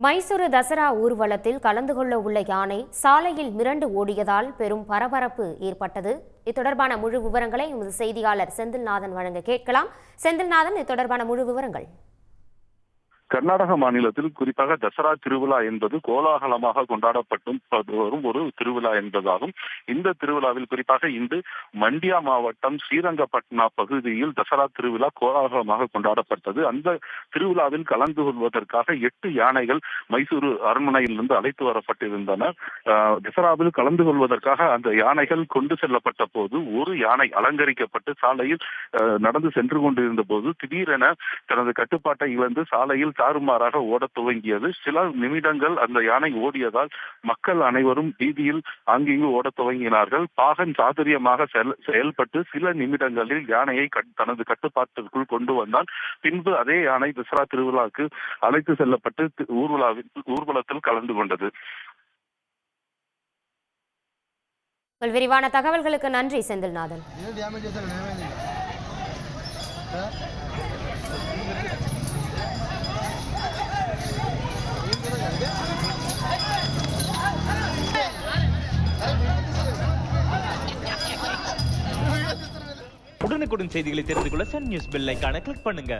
மைசூரு தசரா ஊர்வலத்தில் கலந்து கொள்ள உள்ள யானை சாலையில் மிரண்டு ஓடியதால் பெரும் பரபரப்பு ஏற்பட்டது. இத்தொடர்பான முழு விவரங்களை எமது செய்தியாளர் செந்தில்நாதன் வழங்க கேட்கலாம். செந்தில்நாதன், இத்தொடர்பான முழு விவரங்கள். கர்நாடக மாநிலத்தில் குறிப்பாக தசரா திருவிழா என்பது கோலாகலமாக கொண்டாடப்பட்டு வரும் ஒரு திருவிழா என்பதாகும். இந்த திருவிழாவில் குறிப்பாக இன்று மண்டியா மாவட்டம் ஸ்ரீரங்கப்பட்னா பகுதியில் தசரா திருவிழா கோலாகலமாக கொண்டாடப்பட்டது. அந்த திருவிழாவில் கலந்து கொள்வதற்காக 8 யானைகள் மைசூரு அரண்மனையிலிருந்து அழைத்து வரப்பட்டிருந்தன. தசராவில் கலந்து கொள்வதற்காக அந்த யானைகள் கொண்டு செல்லப்பட்ட போது ஒரு யானை அலங்கரிக்கப்பட்டு சாலையில் நடந்து சென்று கொண்டிருந்த போது திடீரென தனது கட்டுப்பாட்டை இழந்து சாலையில் தாறுமாறாக ஓடத் துவங்கியது. சில நிமிடங்கள் அந்த யானை ஓடியதால் மக்கள் அனைவரும் வீதியில் அங்கேயும் ஓடத் துவங்கினார்கள். பாகன் சாதுரியமாக செயல்பட்டு சில நிமிடங்களில் யானையை தனது கட்டுப்பாட்டிற்குள் கொண்டு வந்தால் பின்பு அதே யானை தசரா திருவிழாவுக்கு அழைத்து செல்லப்பட்டு ஊர்வலத்தில் கலந்து கொண்டது. விரிவான தகவல்களுக்கு நன்றி செந்தில்நாதன். உடனுக்குடன் செய்திகளை தெரிந்து கொள்ள சன் நியூஸ் பெல் ஐகானை கிளிக் பண்ணுங்க.